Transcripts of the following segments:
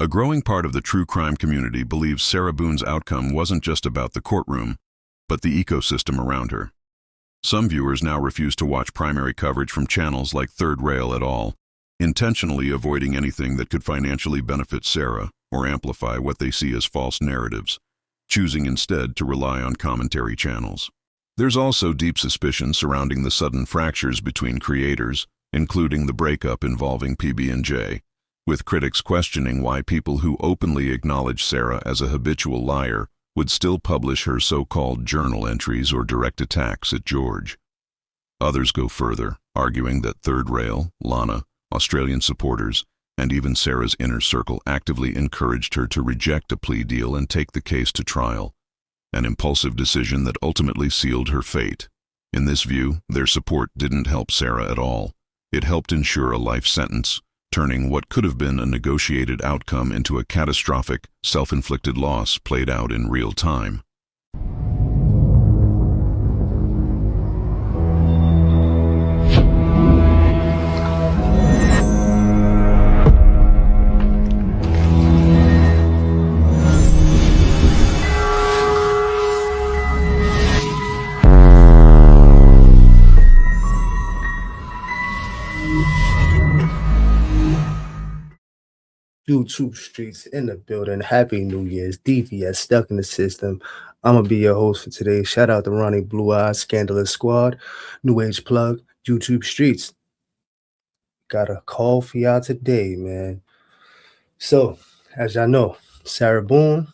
A growing part of the true crime community believes Sarah Boone's outcome wasn't just about the courtroom, but the ecosystem around her. Some viewers now refuse to watch primary coverage from channels like Third Rail at all, intentionally avoiding anything that could financially benefit Sarah or amplify what they see as false narratives, choosing instead to rely on commentary channels. There's also deep suspicion surrounding the sudden fractures between creators, including the breakup involving PB&J, with critics questioning why people who openly acknowledge Sarah as a habitual liar would still publish her so-called journal entries or direct attacks at Jorge. Others go further, arguing that Third Rail, Lana, Australian supporters, and even Sarah's inner circle actively encouraged her to reject a plea deal and take the case to trial, an impulsive decision that ultimately sealed her fate. In this view, their support didn't help Sarah at all. It helped ensure a life sentence, turning what could have been a negotiated outcome into a catastrophic, self-inflicted loss played out in real time. YouTube streets in the building. Happy New Year's. DVS stuck in the system. I'm gonna be your host for today. Shout out to Ronnie Blue Eyes, Scandalous Squad, New Age Plug, YouTube streets. Got a call for y'all today, man. So, as y'all know, Sarah Boone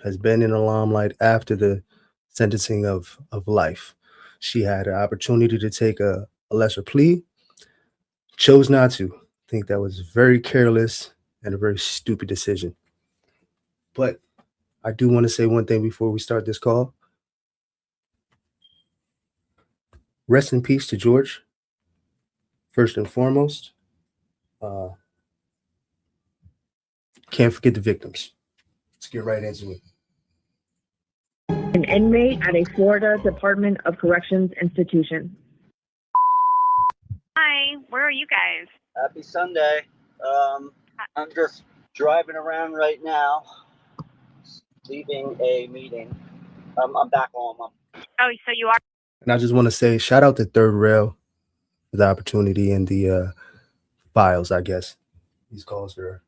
has been in the limelight after the sentencing of life. She had an opportunity to take a lesser plea, chose not to. I think that was very careless and a very stupid decision. But I do want to say one thing before we start this call. Rest in peace to Jorge, first and foremost. Can't forget the victims. Let's get right into it. An inmate at a Florida Department of Corrections institution. Hi, where are you guys? Happy Sunday. I'm just driving around right now, leaving a meeting. I'm back home. Oh, so you are? And I just want to say shout out to Third Rail for the opportunity and the files, I guess. These calls are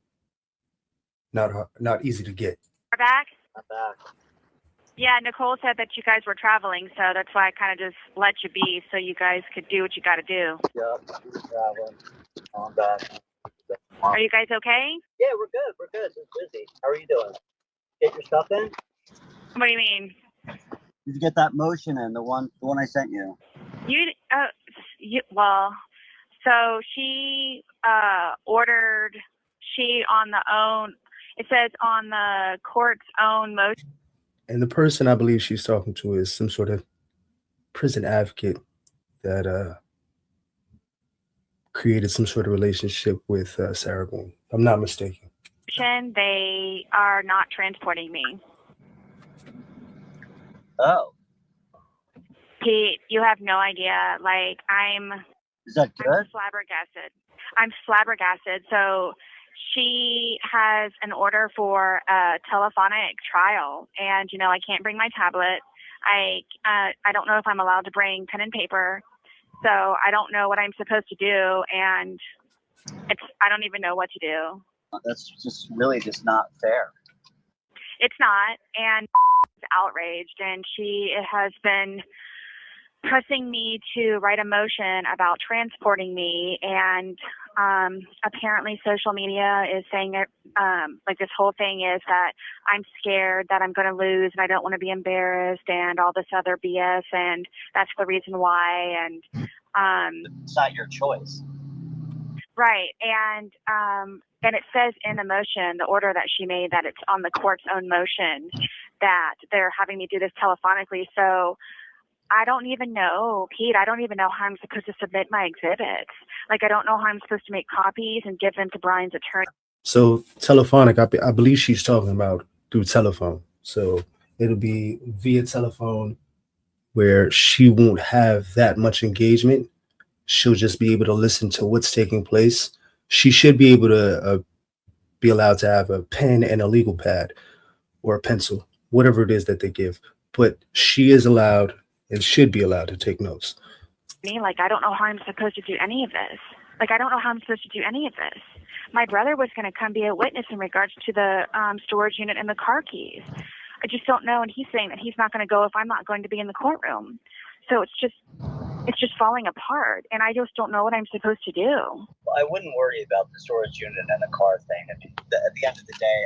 not easy to get. Back? I'm back. Yeah, Nicole said that you guys were traveling, so that's why I kind of just let you be so you guys could do what you got to do. Yep, we're traveling. I'm back. Are you guys okay? Yeah, we're good. We're good. We're busy. How are you doing? Get your stuff in? What do you mean? Did you get that motion in, the one I sent you? Well, so she ordered, it says on the court's own motion. And the person I believe she's talking to is some sort of prison advocate that created some sort of relationship with Sarah Boone. I'm not mistaken. They are not transporting me. Oh. Pete, you have no idea. Like, Is that good? I'm flabbergasted. I'm flabbergasted. So she has an order for a telephonic trial, and I can't bring my tablet. I don't know if I'm allowed to bring pen and paper, so I don't know what I'm supposed to do, and I don't even know what to do. That's just really just not fair. It's not, and outraged, and she has been pressing me to write a motion about transporting me, and apparently social media is saying it, like this whole thing is that I'm scared that I'm going to lose and I don't want to be embarrassed and all this other BS, and that's the reason why. And it's not your choice. Right. And it says in the motion, the order that she made, that it's on the court's own motion that they're having me do this telephonically. So I don't even know, Pete, I don't even know how I'm supposed to submit my exhibits. Like, I don't know how I'm supposed to make copies and give them to Brian's attorney. So telephonic, I believe she's talking about through telephone. So it'll be via telephone where she won't have that much engagement. She'll just be able to listen to what's taking place. She should be able to be allowed to have a pen and a legal pad or a pencil, whatever it is that they give. But she is allowed and should be allowed to take notes. Like, I don't know how I'm supposed to do any of this. Like, I don't know how I'm supposed to do any of this. My brother was going to come be a witness in regards to the storage unit and the car keys. I just don't know, and he's saying that he's not going to go if I'm not going to be in the courtroom. So it's just falling apart, and I just don't know what I'm supposed to do. Well, I wouldn't worry about the storage unit and the car thing. I mean, at the end of the day,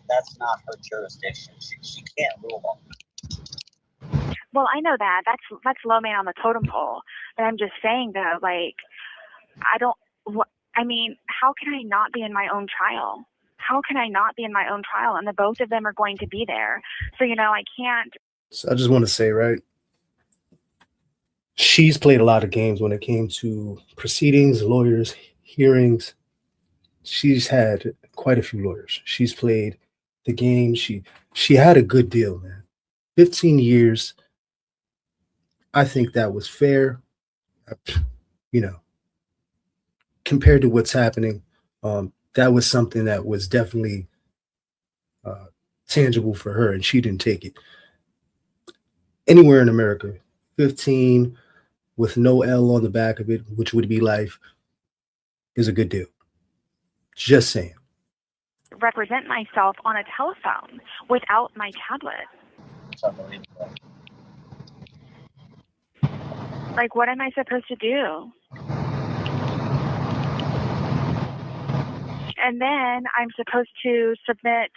that's not her jurisdiction. She can't rule on it. Well, I know that. That's low man on the totem pole. But I'm just saying, though, like, how can I not be in my own trial? How can I not be in my own trial? And the both of them are going to be there. So, I can't. So I just want to say, right, she's played a lot of games when it came to proceedings, lawyers, hearings. She's had quite a few lawyers. She's played the game. She had a good deal, man. 15 years. I think that was fair. Compared to what's happening, that was something that was definitely tangible for her, and she didn't take it. Anywhere in America, 15 with no L on the back of it, which would be life, is a good deal. Just saying. Represent myself on a telephone without my tablet. It's unbelievable. Like, what am I supposed to do? And then I'm supposed to submit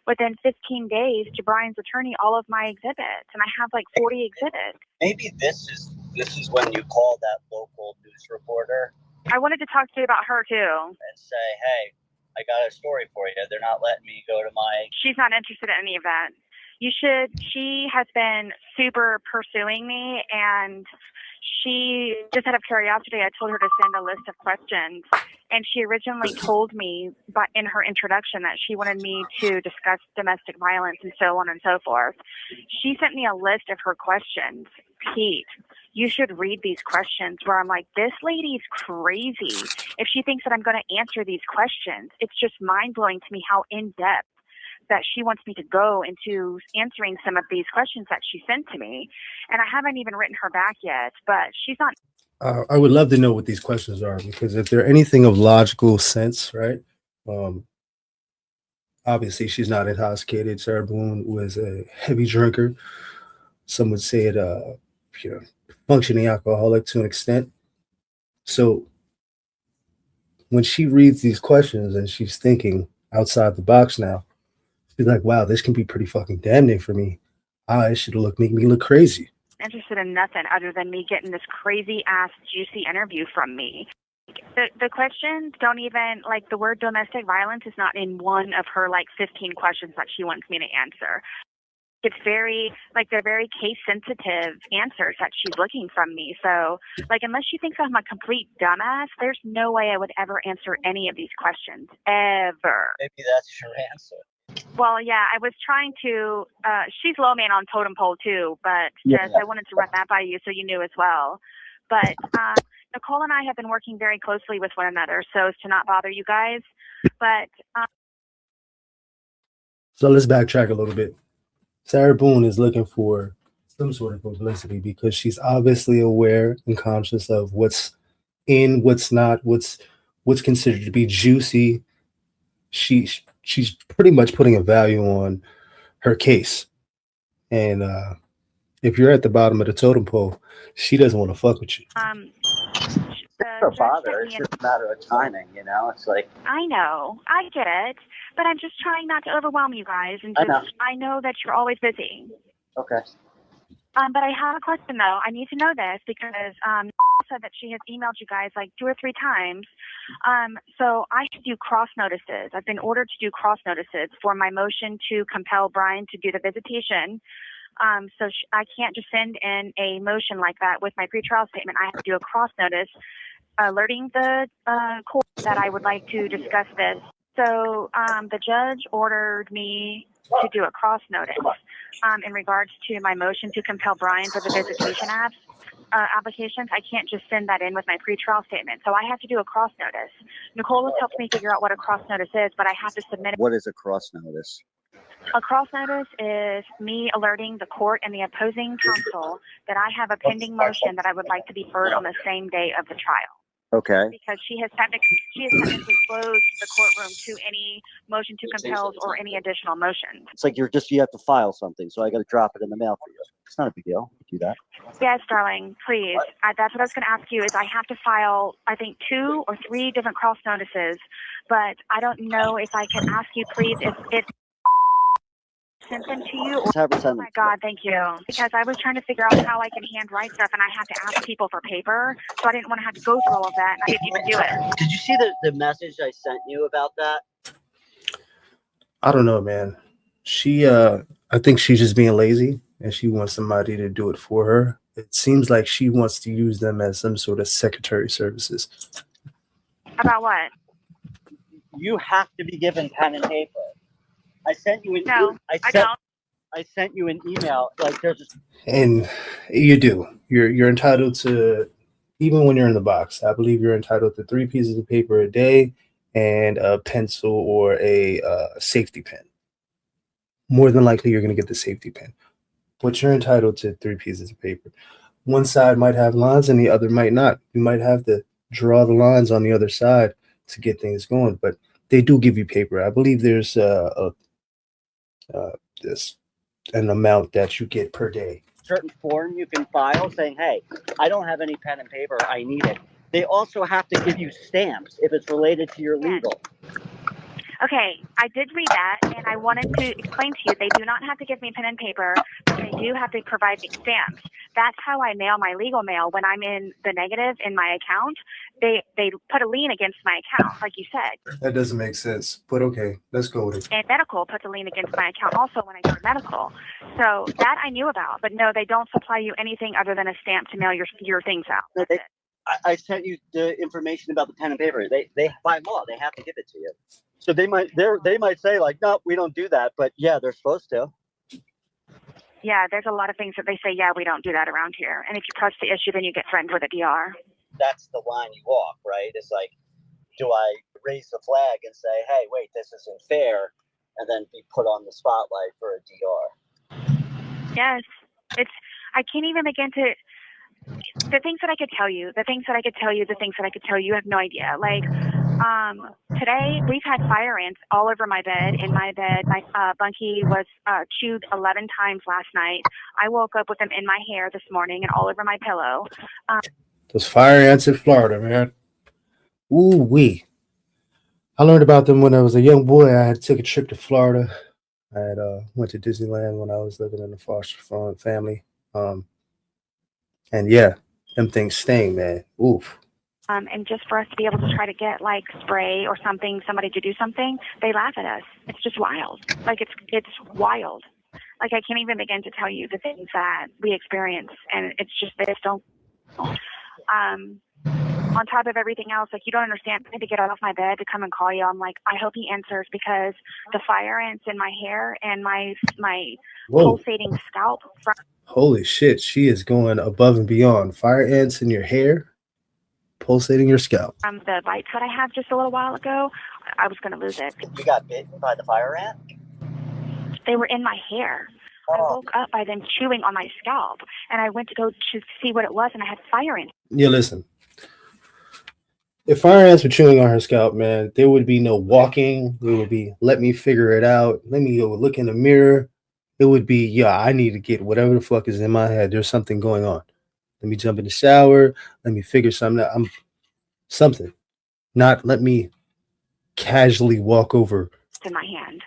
within 15 days to Brian's attorney all of my exhibits, and I have like 40 exhibits. Maybe this is when you call that local news reporter. I wanted to talk to you about her too. And say, hey, I got a story for you. They're not letting me go to my... She's not interested in any of that. She has been super pursuing me, and she, just out of curiosity, I told her to send a list of questions. And she originally told me in her introduction that she wanted me to discuss domestic violence and so on and so forth. She sent me a list of her questions. Pete, you should read these questions, where I'm like, this lady's crazy. If she thinks that I'm going to answer these questions, it's just mind-blowing to me how in-depth that she wants me to go into answering some of these questions that she sent to me. And I haven't even written her back yet, but she's not. I would love to know what these questions are, because if they're anything of logical sense, right? Obviously, she's not intoxicated. Sarah Boone was a heavy drinker. Some would say it, functioning alcoholic to an extent. So when she reads these questions and she's thinking outside the box now, she's like, wow, this can be pretty fucking damning for me. It should make me look crazy. Interested in nothing other than me getting this crazy ass juicy interview from me. The questions don't even, like, the word domestic violence is not in one of her 15 questions that she wants me to answer. It's very, they're very case sensitive answers that she's looking from me. So, unless she thinks I'm a complete dumbass, there's no way I would ever answer any of these questions, ever. Maybe that's your answer. Well, yeah, I was trying to, she's low man on totem pole too, but I wanted to run that by you so you knew as well. But Nicole and I have been working very closely with one another so as to not bother you guys. But so let's backtrack a little bit. Sarah Boone is looking for some sort of publicity because she's obviously aware and conscious of what's in, what's not, what's considered to be juicy. She's pretty much putting a value on her case. And if you're at the bottom of the totem pole, she doesn't want to fuck with you. Her father, it's just a matter of timing, It's like... I know. I get it. But I'm just trying not to overwhelm you guys. And I know that you're always busy. Okay. But I have a question, though. I need to know this because said that she has emailed you guys 2 or 3 times. So I should do cross notices. I've been ordered to do cross notices for my motion to compel Brian to do the visitation. So I can't just send in a motion like that with my pretrial statement. I have to do a cross notice alerting the court that I would like to discuss this. So the judge ordered me to do a cross notice in regards to my motion to compel Brian for the visitation app. applications, I can't just send that in with my pretrial statement. So I have to do a cross notice. Nicole has helped me figure out what a cross notice is, but I have to submit it. What is a cross notice? A cross notice is me alerting the court and the opposing counsel that I have a pending motion that I would like to be heard on the same day of the trial. Okay. Because she has technically closed the courtroom to any motion to compel or any additional motions. It's like you have to file something, so I got to drop it in the mail for you. It's not a big deal. You do that. Yes, darling, please. That's what I was going to ask you is I have to file, I think, 2 or 3 different cross notices, but I don't know if I can ask you, please, if sent them to you. Just have her send Oh them. my God, thank you. Because I was trying to figure out how I can handwrite stuff, and I have to ask people for paper, so I didn't want to have to go through all of that, and I didn't even do it. Did you see the message I sent you about that? I don't know, man. I think she's just being lazy and she wants somebody to do it for her. It seems like she wants to use them as some sort of secretary services. About what? You have to be given pen and paper. I sent you an No, I don't. I sent you an email. Like there's just And you do. You're entitled to, even when you're in the box, I believe you're entitled to 3 pieces of paper a day and a pencil or a safety pen. More than likely, you're going to get the safety pen. But you're entitled to 3 pieces of paper. One side might have lines and the other might not. You might have to draw the lines on the other side to get things going. But they do give you paper. I believe there's an amount that you get per day. certain form you can file saying, hey, I don't have any pen and paper. I need it. They also have to give you stamps if it's related to your legal. Okay, I did read that, and I wanted to explain to you, they do not have to give me pen and paper, but they do have to provide me stamps. That's how I mail my legal mail. When I'm in the negative in my account, they put a lien against my account, like you said. That doesn't make sense, but okay, let's go with it. And medical puts a lien against my account also when I go to medical. So that I knew about, but no, they don't supply you anything other than a stamp to mail your things out. That's it. I sent you the information about the pen and paper. They by law they have to give it to you. So they might say like, no, we don't do that, but yeah, they're supposed to. Yeah, there's a lot of things that they say, yeah, we don't do that around here. And if you press the issue, then you get threatened with a DR. That's the line you walk, right? It's like, do I raise the flag and say, hey, wait, this isn't fair, and then be put on the spotlight for a DR? Yes, I can't even begin to. The things that I could tell you, you have no idea. Like, today we've had fire ants all over my bed, in my bed. My bunkie was chewed 11 times last night. I woke up with them in my hair this morning and all over my pillow. Those fire ants in Florida, man. Ooh wee. I learned about them when I was a young boy. I had took a trip to Florida. I had went to Disneyland when I was living in a foster family. And yeah, them things sting, man. Oof. And just for us to be able to try to get like spray or something, somebody to do something, they laugh at us. It's just wild. Like it's wild. Like I can't even begin to tell you the things that we experience, and it's just they just don't. On top of everything else, like you don't understand. I had to get off my bed to come and call you. I'm like, I hope he answers because the fire ants in my hair and my pulsating scalp. Holy shit, she is going above and beyond. Fire ants in your hair, pulsating your scalp. The bites that I had just a little while ago, I was going to lose it. You got bitten by the fire ant? They were in my hair. I woke up by them chewing on my scalp, and I went to go to see what it was, and I had fire ants. Yeah, listen. If fire ants were chewing on her scalp, man, there would be no walking. There would be, let me figure it out. Let me go look in the mirror. It would be, yeah, I need to get whatever the fuck is in my head. There's something going on. Let me jump in the shower. Let me figure something out. Something. Not let me casually walk over. In my hand.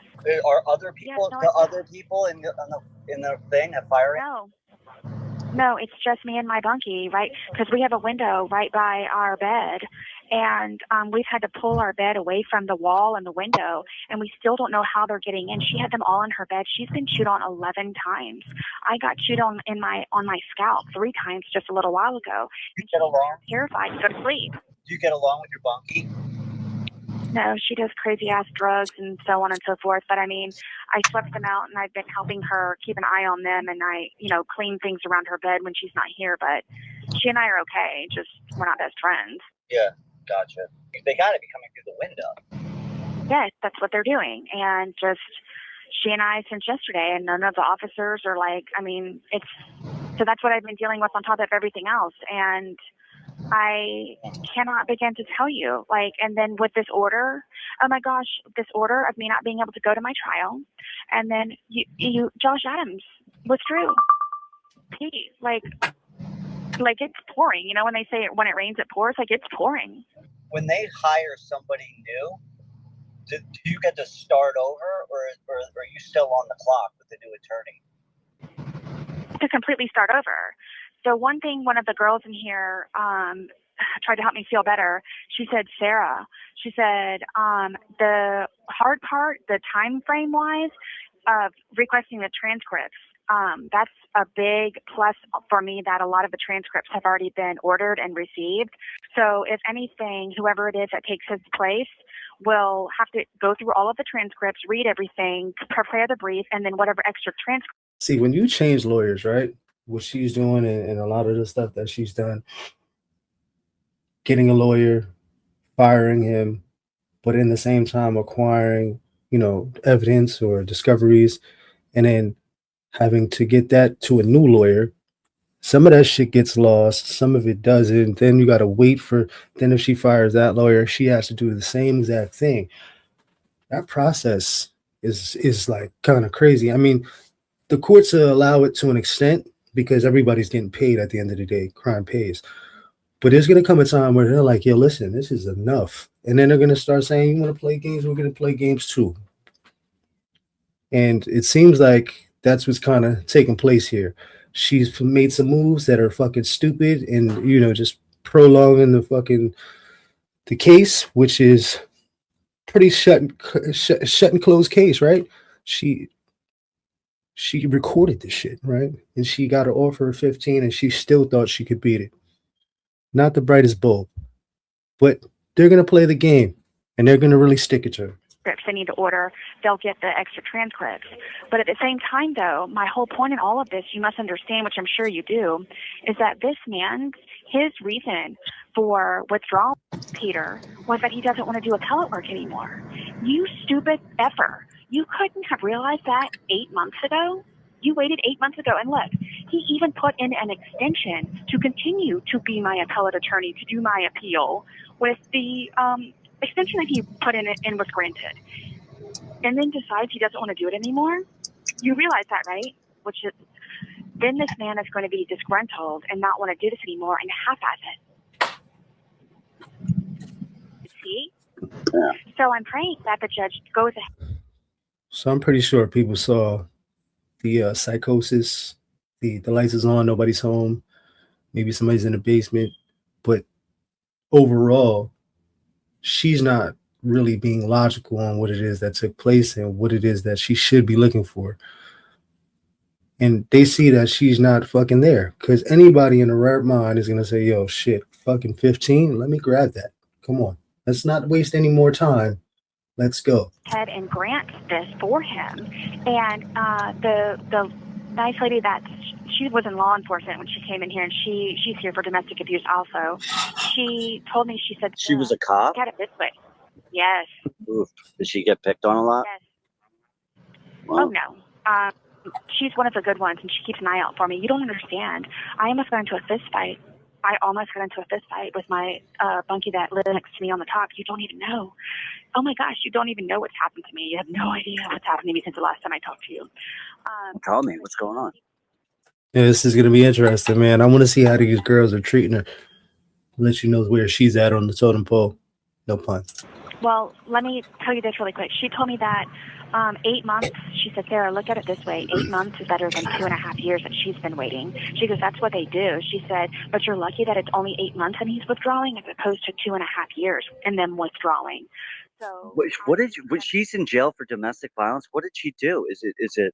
Are other people, other people in the thing have fire ants? No, it's just me and my bunkie, right? Because we have a window right by our bed, and we've had to pull our bed away from the wall and the window, and we still don't know how they're getting in. She had them all in her bed. She's been chewed on 11 times. I got chewed on my scalp 3 times just a little while ago. You get along? Terrified to go to sleep. Do you get along with your bunkie? No, she does crazy ass drugs and so on and so forth. But I mean, I swept them out, and I've been helping her keep an eye on them, and I, clean things around her bed when she's not here. But she and I are okay. Just we're not best friends. Yeah, gotcha. They got to be coming through the window. Yes, that's what they're doing. And just she and I since yesterday, and none of the officers are like, I mean, so that's what I've been dealing with on top of everything else. And I cannot begin to tell you, like, and then with this order, oh my gosh, this order of me not being able to go to my trial. And then Josh Adams withdrew. Like it's pouring, you know, when they say when it rains, it pours, like it's pouring. When they hire somebody new, do you get to start over, or are you still on the clock with the new attorney? To completely start over. So one thing, one of the girls in here tried to help me feel better. She said, Sarah, the hard part, the time frame wise of requesting the transcripts, that's a big plus for me that a lot of the transcripts have already been ordered and received. So if anything, whoever it is that takes his place will have to go through all of the transcripts, read everything, prepare the brief, and then whatever extra transcripts. See, when you change lawyers, right, what she's doing and a lot of the stuff that she's done, getting a lawyer, firing him, but in the same time acquiring, you know, evidence or discoveries, and then having to get that to a new lawyer. Some of that shit gets lost, some of it doesn't. Then you got to wait then if she fires that lawyer, she has to do the same exact thing. That process is like kind of crazy. I mean, the courts allow it to an extent because everybody's getting paid at the end of the day. Crime pays. But there's going to come a time where they're like, yo, listen, this is enough. And then they're going to start saying, you want to play games? We're going to play games too. And it seems like that's what's kind of taking place here. She's made some moves that are fucking stupid and, you know, just prolonging the case, which is pretty shut and closed case, right? She recorded this shit, right? And she got an offer of 15 and she still thought she could beat it. Not the brightest bulb, but they're going to play the game and they're going to really stick it to her. They need to order, they'll get the extra transcripts. But at the same time, though, my whole point in all of this, you must understand, which I'm sure you do, is that this man, his reason for withdrawal, Peter, was that he doesn't want to do appellate work anymore. You stupid effer. You couldn't have realized that 8 months ago? You waited 8 months ago, and look, he even put in an extension to continue to be my appellate attorney, to do my appeal, with the extension that he put in was granted. And then decides he doesn't want to do it anymore. You realize that, right? Which is, then this man is going to be disgruntled and not want to do this anymore and half-ass it. See? Yeah. So I'm praying that the judge goes ahead. So I'm pretty sure people saw the psychosis, the lights is on, nobody's home, maybe somebody's in the basement, but overall, she's not really being logical on what it is that took place and what it is that she should be looking for. And they see that she's not fucking there because anybody in the right mind is going to say, yo, shit, fucking 15, let me grab that. Come on. Let's not waste any more time. Let's go. Ahead and grant this for him. And the nice lady that she was in law enforcement when she came in here, and she's here for domestic abuse also. She told me, she said, she was a cop? Look at it this way. Yes. Oof. Did she get picked on a lot? Yes. Wow. Oh, no. She's one of the good ones, and she keeps an eye out for me. You don't understand. I almost got into a fist fight. With my bunkie that lived next to me on the top. You don't even know. Oh, my gosh, you don't even know what's happened to me. You have no idea what's happened to me since the last time I talked to you. Tell me, what's going on? Yeah, this is going to be interesting, man. I want to see how these girls are treating her. Let you know where she's at on the totem pole. No pun. Well, let me tell you this really quick. She told me that 8 months, she said, Sarah, look at it this way. 8 months is better than 2.5 years that she's been waiting. She goes, that's what they do. She said, but you're lucky that it's only 8 months and he's withdrawing as opposed to 2.5 years and then withdrawing. So she's in jail for domestic violence. What did she do? Is it,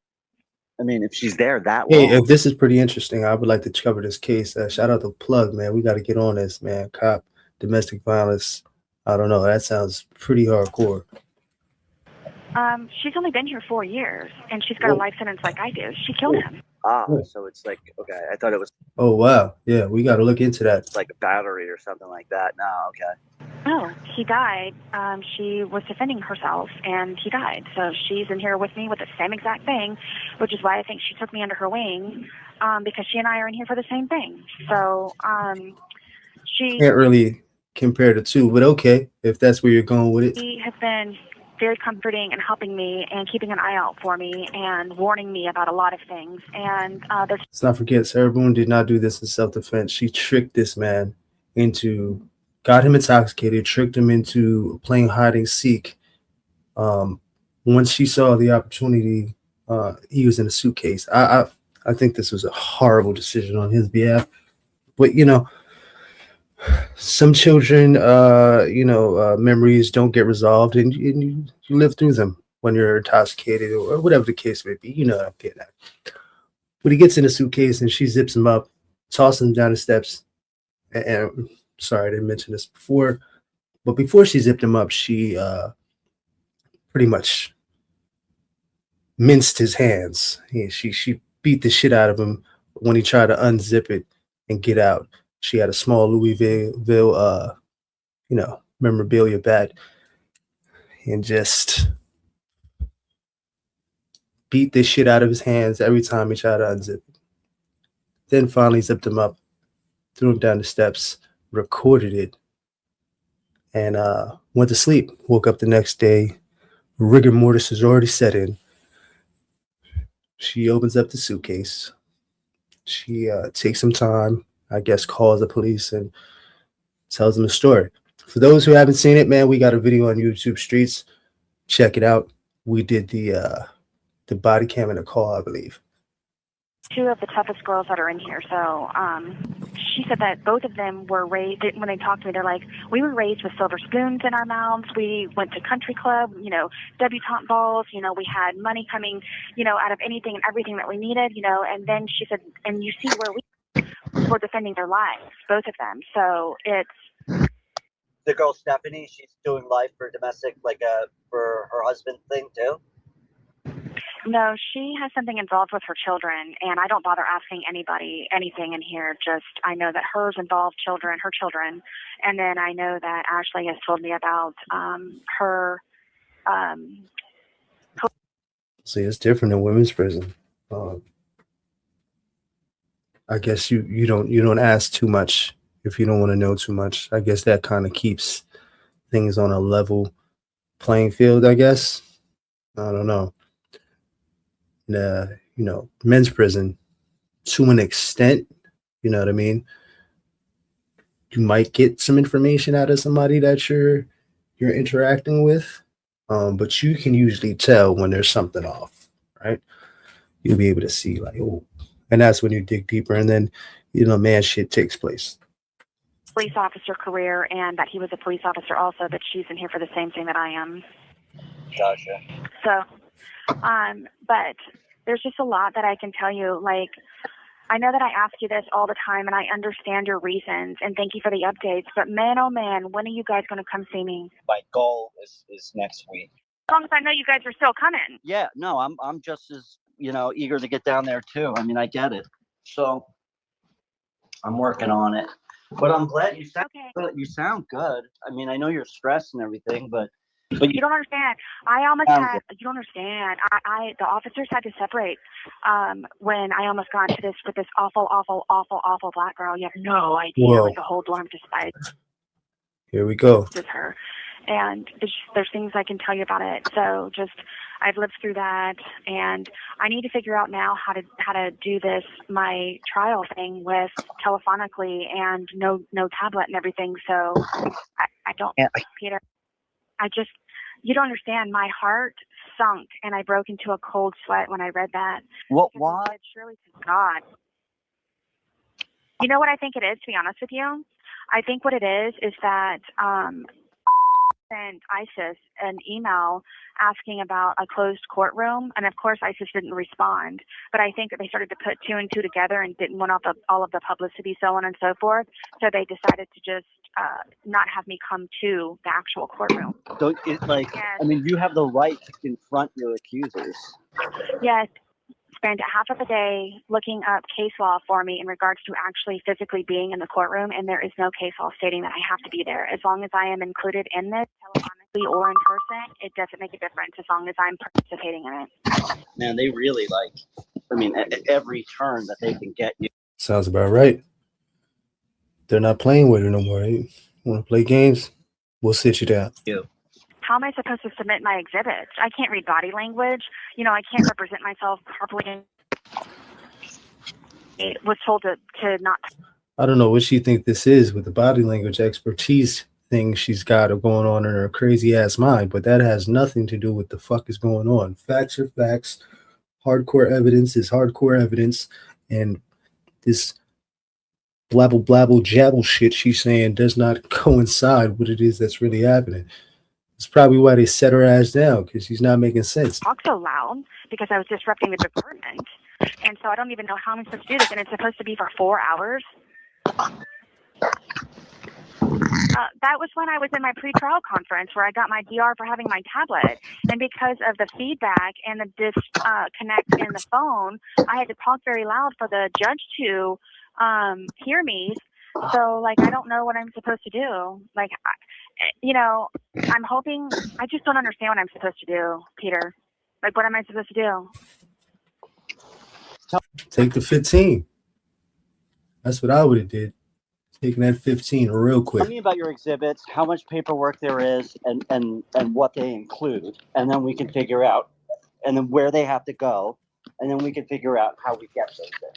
I mean, if she's there that long. Hey, if this is pretty interesting, I would like to cover this case. Shout out to Plug, man. We got to get on this, man. Cop, domestic violence. I don't know. That sounds pretty hardcore. She's only been here 4 years, and she's got a life sentence like I do. She killed him. So it's like, okay, I thought it was Oh, wow. Yeah, we got to look into that. like a battery or something like that. No, okay. No, he died. She was defending herself, and he died. So she's in here with me with the same exact thing, which is why I think she took me under her wing, because she and I are in here for the same thing. So she Can't really compare the two, but okay, if that's where you're going with it. has been very comforting and helping me and keeping an eye out for me and warning me about a lot of things. And Let's not forget, Sarah Boone did not do this in self-defense. She tricked this man got him intoxicated, tricked him into playing hide and seek. Once she saw the opportunity, he was in a suitcase. I think this was a horrible decision on his behalf. But, some children, memories don't get resolved, and you live through them when you're intoxicated or whatever the case may be. You know what I'm getting at. But he gets in a suitcase and she zips him up, tosses him down the steps. And sorry, I didn't mention this before, but before she zipped him up, she pretty much minced his hands. She beat the shit out of him when he tried to unzip it and get out. She had a small Louisville, memorabilia bag, and just beat the shit out of his hands every time he tried to unzip it. Then finally zipped him up, threw him down the steps, recorded it, and went to sleep. Woke up the next day. Rigor mortis has already set in. She opens up the suitcase. She takes some time, I guess, calls the police and tells them the story. For those who haven't seen it, man, we got a video on YouTube Streets. Check it out. We did the body cam in the car, I believe. 2 of the toughest girls that are in here. So she said that both of them were raised, when they talked to me, they're like, we were raised with silver spoons in our mouths. We went to country club, debutante balls, we had money coming, out of anything and everything that we needed, and then she said, and you see where we were defending their lives, both of them. So it's The girl Stephanie, she's doing life for domestic, for her husband thing too. No, she has something involved with her children, and I don't bother asking anybody anything in here. Just I know that hers involved her children, and then I know that Ashley has told me about her. See, it's different in women's prison. I guess you don't ask too much if you don't want to know too much. I guess that kind of keeps things on a level playing field, I guess. I don't know. Men's prison, to an extent, you know what I mean? You might get some information out of somebody that you're interacting with, but you can usually tell when there's something off, right? You'll be able to see and that's when you dig deeper, and then, man, shit takes place. Police officer career, and that he was a police officer also, that she's in here for the same thing that I am. Gotcha. So, but there's just a lot that I can tell you. Like, I know that I ask you this all the time, and I understand your reasons, and thank you for the updates. But man, oh man, when are you guys going to come see me? My goal is next week. As long as I know you guys are still coming. Yeah, no, I'm just as eager to get down there too. I mean, I get it. So I'm working on it. But I'm glad you sound good. You sound good. I mean, I know you're stressed and everything, but you don't understand. I almost had. You don't understand. The officers had to separate when I almost got into this with this awful black girl. You have no idea. Whoa. Like the whole dorm just died. Here we go. With her, and there's things I can tell you about it. So I've lived through that, and I need to figure out now how to do this my trial thing with telephonically and no tablet and everything. So I don't, Peter. You don't understand. My heart sunk, and I broke into a cold sweat when I read that. What? Why? Surely to God. You know what I think it is, to be honest with you? I think what it is that sent ISIS an email asking about a closed courtroom, and of course ISIS didn't respond. But I think that they started to put two and two together and didn't want all of the publicity, so on and so forth. So they decided to just not have me come to the actual courtroom. Don't it, like, yes. I mean, you have the right to confront your accusers. Yes. Spent half of the day looking up case law for me in regards to actually physically being in the courtroom, and there is no case law stating that I have to be there. As long as I am included in this, telephonically or in person, it doesn't make a difference as long as I'm participating in it. Man, they really at every turn that they can get you. Sounds about right. They're not playing with it no more. You want to play games? We'll sit you down. How am I supposed to submit my exhibits? I can't read body language. I can't represent myself properly. It was told to not. I don't know what she think this is with the body language expertise thing she's got going on in her crazy ass mind, but that has nothing to do with the fuck is going on. Facts are facts. Hardcore evidence is hardcore evidence, and this blabble blabble jabble shit she's saying does not coincide with what it is that's really happening. It's probably why they set her ass down, because she's not making sense. Talk so loud because I was disrupting the department, and so I don't even know how I'm supposed to do this, and it's supposed to be for 4 hours. That was when I was in my pre-trial conference where I got my DR for having my tablet, and because of the feedback and the disconnect in the phone, I had to talk very loud for the judge to hear me. So, I don't know what I'm supposed to do. I'm hoping, I just don't understand what I'm supposed to do, Peter. What am I supposed to do? Take the 15. That's what I would have did. Taking that 15 real quick. Tell me about your exhibits, how much paperwork there is, and what they include, and then we can figure out, and then where they have to go, and then we can figure out how we get those there.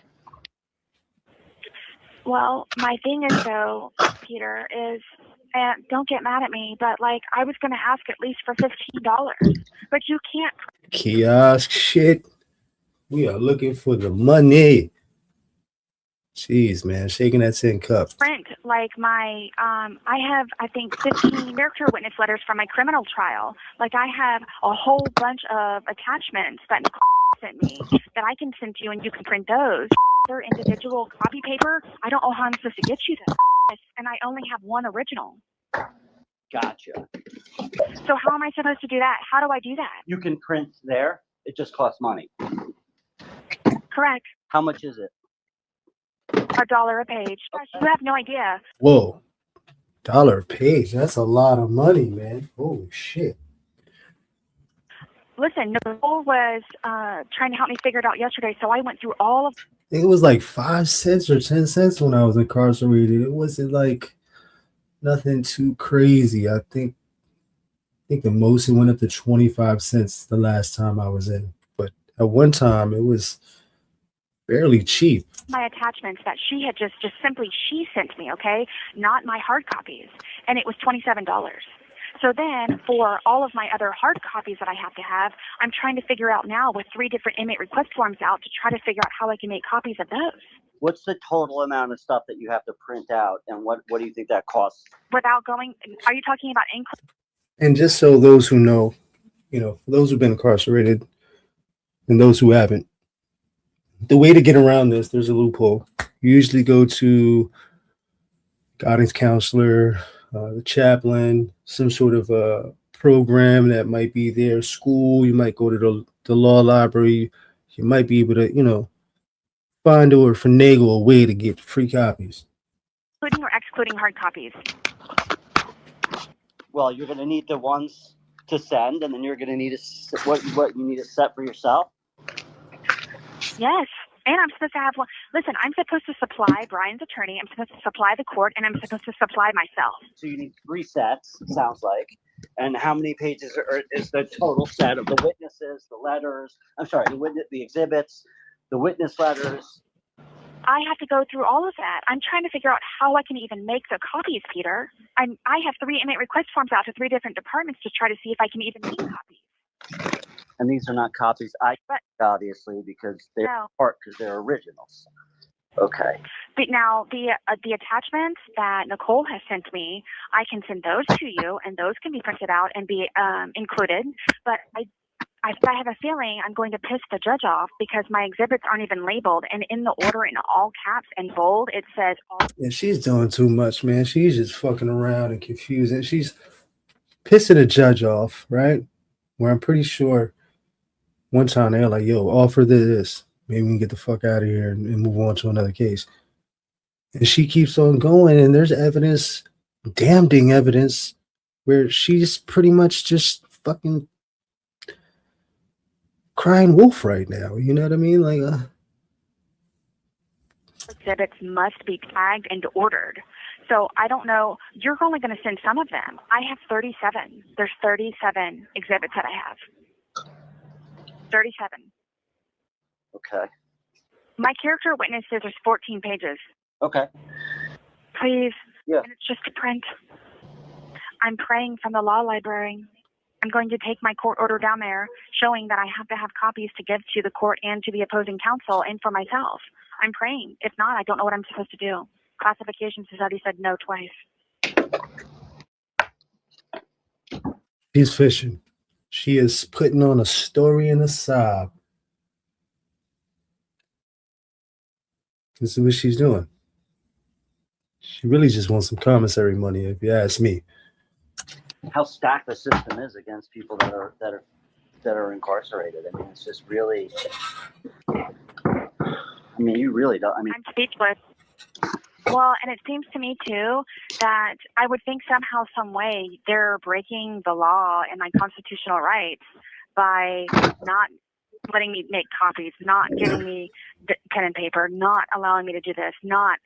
Well, my thing is, though, Peter, is, and don't get mad at me, but I was going to ask at least for $15, but you can't. Kiosk shit. We are looking for the money. Jeez, man, shaking that tin cup. Print I have, I think, 15 character witness letters from my criminal trial. I have a whole bunch of attachments that Nicole sent me that I can send to you, and you can print those. Their individual copy paper. I don't know how I'm supposed to get you this, and I only have one original. Gotcha. So how am I supposed to do that? How do I do that? You can print there. It just costs money. Correct. How much is it? $1 a page. Gosh, you have no idea. Whoa. $1 a page. That's a lot of money, man. Holy shit. Listen, Nicole was trying to help me figure it out yesterday, so I went through all of. It was 5 cents or 10 cents when I was incarcerated. It wasn't nothing too crazy. I think the most it went up to 25 cents the last time I was in. But at one time it was fairly cheap. My attachments that she had just simply she sent me, okay? Not my hard copies. And it was $27. So then for all of my other hard copies that I have to have, I'm trying to figure out now with 3 different inmate request forms out to try to figure out how I can make copies of those. What's the total amount of stuff that you have to print out, and what do you think that costs? Without going, are you talking about ink? And just so those who know, for those who've been incarcerated and those who haven't, the way to get around this, there's a loophole. You usually go to guidance counselor, the chaplain, some sort of a program that might be there, school. You might go to the law library. You might be able to, find or finagle a way to get free copies. Including or excluding hard copies? Well, you're going to need the ones to send, and then you're going to need what you need to set for yourself. Yes. And I'm supposed to have one. Listen, I'm supposed to supply Brian's attorney. I'm supposed to supply the court, and I'm supposed to supply myself. So you need 3 sets, sounds like. And how many pages is the total set of the witnesses, the letters? I'm sorry, the exhibits, the witness letters. I have to go through all of that. I'm trying to figure out how I can even make the copies, Peter. I have 3 inmate request forms out to 3 different departments to try to see if I can even make copies. And these are not copies, obviously, because they're originals. Okay. But now the attachments that Nicole has sent me, I can send those to you, and those can be printed out and be included. But I have a feeling I'm going to piss the judge off because my exhibits aren't even labeled, and in the order in all caps and bold it says all. Yeah, she's doing too much, man. She's just fucking around and confusing. She's pissing the judge off, right? Where I'm pretty sure one time they're like, yo, offer this. Maybe we can get the fuck out of here and move on to another case. And she keeps on going, and there's evidence, damning evidence, where she's pretty much just fucking crying wolf right now. You know what I mean? Like, exhibits must be tagged and ordered. So I don't know. You're only going to send some of them. I have 37. There's 37 exhibits that I have. 37. Okay. My character witnesses is 14 pages. Okay. Please. Yeah. And it's just a print. I'm praying from the law library. I'm going to take my court order down there showing that I have to have copies to give to the court and to the opposing counsel and for myself. I'm praying. If not, I don't know what I'm supposed to do. Classification Society said no twice. she's fishing. She is putting on a story and a sob. This is what she's doing. She really just wants some commissary money, if you ask me. How stacked the system is against people that are incarcerated. I mean, it's just really. I mean, you really don't. I mean, I'm speechless. Well, and it seems to me too that I would think somehow, some way, they're breaking the law and my constitutional rights by not letting me make copies, not giving me the pen and paper, not allowing me to do this, not.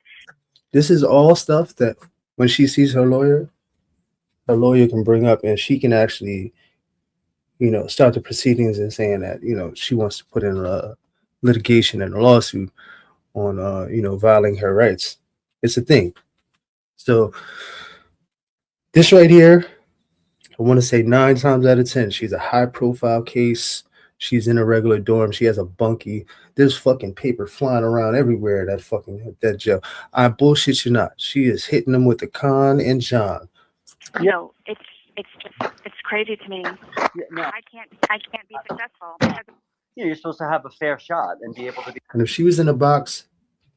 This is all stuff that when she sees her lawyer can bring up, and she can actually, start the proceedings and saying that, she wants to put in a litigation and a lawsuit on, violating her rights. It's a thing. So this right here, I want to say 9 times out of 10, she's a high profile case. She's in a regular dorm. She has a bunkie. There's fucking paper flying around everywhere at that jail. I bullshit you not. She is hitting them with the Con and John. No, it's crazy to me. no. I can't be successful because you're supposed to have a fair shot and be able to be. And if she was in a box,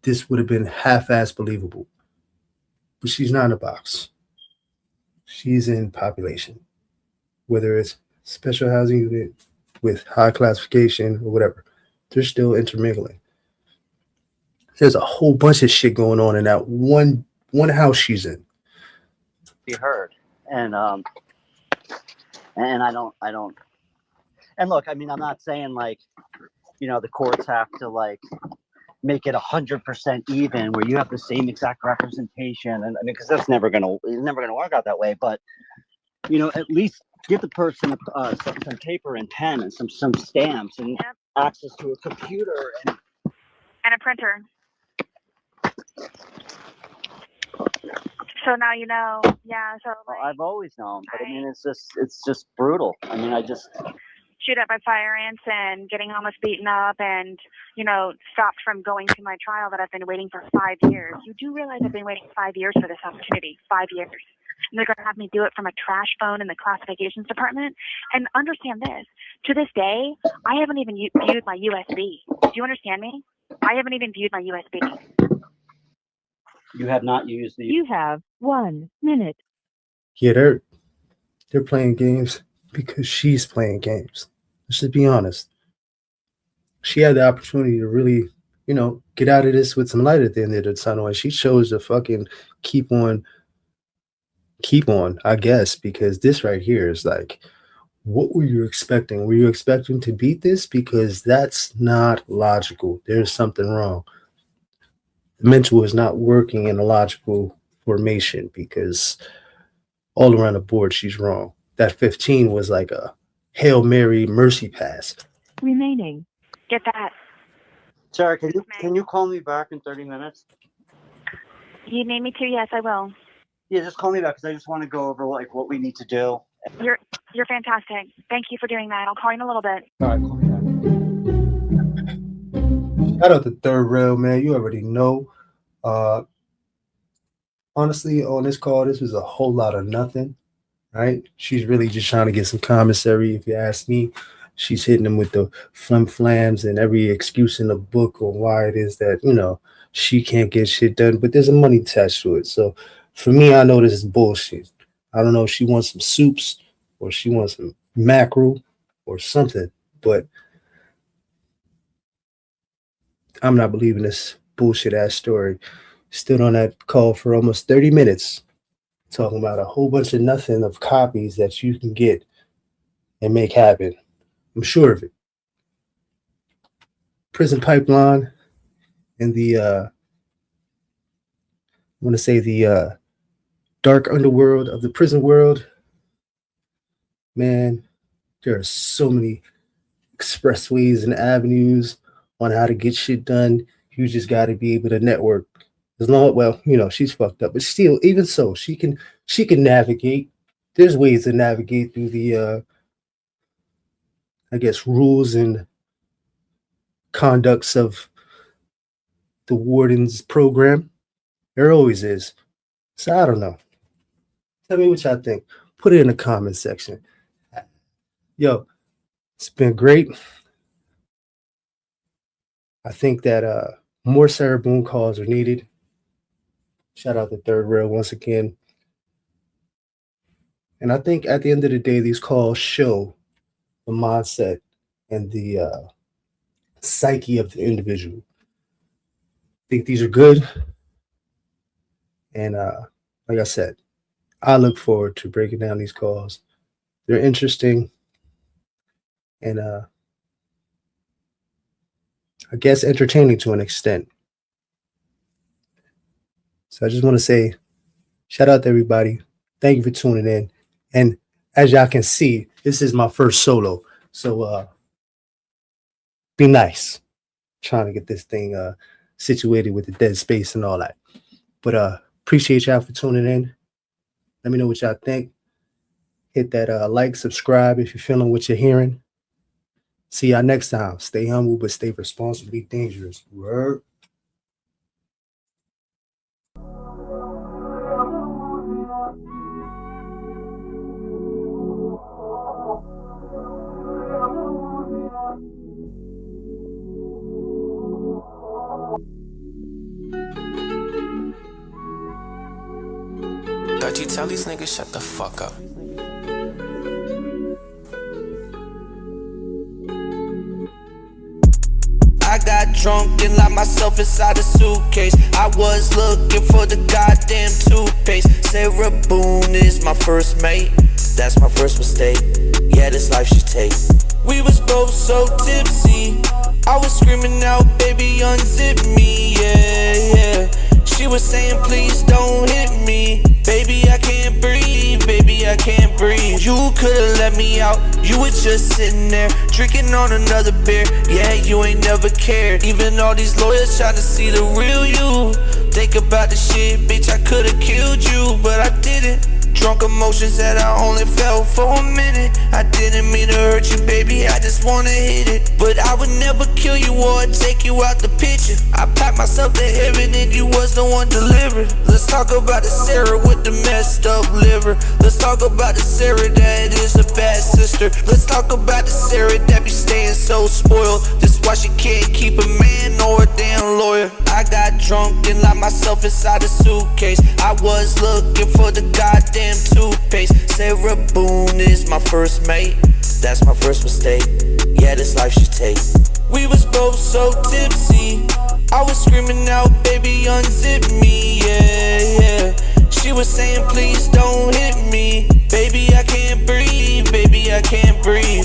this would have been half-ass believable. But she's not in a box. She's in population, whether it's special housing unit with high classification or whatever. They're still intermingling. There's a whole bunch of shit going on in that one house she's in. Be heard, and I don't. And look, I mean, I'm not saying like, the courts have to like make it 100% even, where you have the same exact representation, and I mean, because it's never gonna work out that way. But at least give the person some paper and pen and some stamps and access to a computer and a printer. So now you know. Yeah. So like, I've always known, but I mean, it's just brutal. I mean, I just. Shoot up by fire ants and getting almost beaten up and, stopped from going to my trial that I've been waiting for 5 years. You do realize I've been waiting 5 years for this opportunity, 5 years. And they're going to have me do it from a trash phone in the classifications department. And understand this, to this day, I haven't even viewed my USB. Do you understand me? I haven't even viewed my USB. You have not used the. You have 1 minute. Yeah, they're playing games because she's playing games. Let's just be honest. She had the opportunity to really, get out of this with some light at the end of the tunnel, and she chose to fucking keep on, I guess, because this right here is like, what were you expecting? Were you expecting to beat this? Because that's not logical. There's something wrong. The mental is not working in a logical formation because all around the board, she's wrong. That 15 was like a Hail Mary mercy pass. Remaining. Get that. Sarah, can you call me back in 30 minutes? You need me to? Yes, I will. Yeah, just call me back because I just want to go over like what we need to do. You're fantastic. Thank you for doing that. I'll call you in a little bit. All right, call me back. Shout out to Third Rail, man. You already know. Honestly, on this call, this was a whole lot of nothing, right? She's really just trying to get some commissary, if you ask me. She's hitting them with the flams and every excuse in the book on why it is that, she can't get shit done, but there's a money attached to it. So for me, I know this is bullshit. I don't know if she wants some soups or she wants some mackerel or something, but I'm not believing this bullshit ass story. Stood on that call for almost 30 minutes talking about a whole bunch of nothing of copies that you can get and make happen. I'm sure of it. Prison pipeline and the I want to say the dark underworld of the prison world. Man, there are so many expressways and avenues on how to get shit done. You just got to be able to network. As long, well, she's fucked up, but still, even so, she can navigate. There's ways to navigate through the I guess rules and conducts of the warden's program. There always is. So I don't know. Tell me what y'all think. Put it in the comment section. Yo, it's been great. I think that more Sarah Boone calls are needed. Shout out to Third Rail once again. And I think at the end of the day, these calls show the mindset and the psyche of the individual. I think these are good. And like I said, I look forward to breaking down these calls. They're interesting. And I guess entertaining to an extent. So I just want to say, shout out to everybody. Thank you for tuning in. And as y'all can see, this is my first solo. So be nice. Trying to get this thing situated with the dead space and all that. But appreciate y'all for tuning in. Let me know what y'all think. Hit that like, subscribe if you're feeling what you're hearing. See y'all next time. Stay humble, but stay responsibly dangerous. Word. Dutchy, tell these niggas shut the fuck up. I got drunk and locked myself inside a suitcase. I was looking for the goddamn toothpaste. Sarah Boone is my first mate. That's my first mistake. Yeah, this life she take. We was both so tipsy. I was screaming out, baby, unzip me. Yeah, yeah. She was saying, please don't hit me. Baby, I can't breathe, baby, I can't breathe. You could've let me out, you were just sitting there drinking on another beer. Yeah, you ain't never cared. Even all these lawyers trying to see the real you. Think about the shit, bitch, I could've killed you, but I didn't. Drunk emotions that I only felt for a minute. I didn't mean to hurt you, baby, I just wanna hit it. But I would never kill you or take you out the picture. I packed myself to heaven and you was the one delivered. Let's talk about the Sarah with the messed up liver. Let's talk about the Sarah that is a bad sister. Let's talk about the Sarah that be staying so spoiled. This why she can't keep a man or a damn lawyer. I got drunk and locked myself inside a suitcase. I was looking for the goddamn toothpaste. Sarah Boone is my first mate. That's my first mistake. Yeah, this life she take. We was both so tipsy. I was screaming out, baby, unzip me. Yeah, yeah. She was saying, please don't hit me. Baby, I can't breathe. Baby, I can't breathe.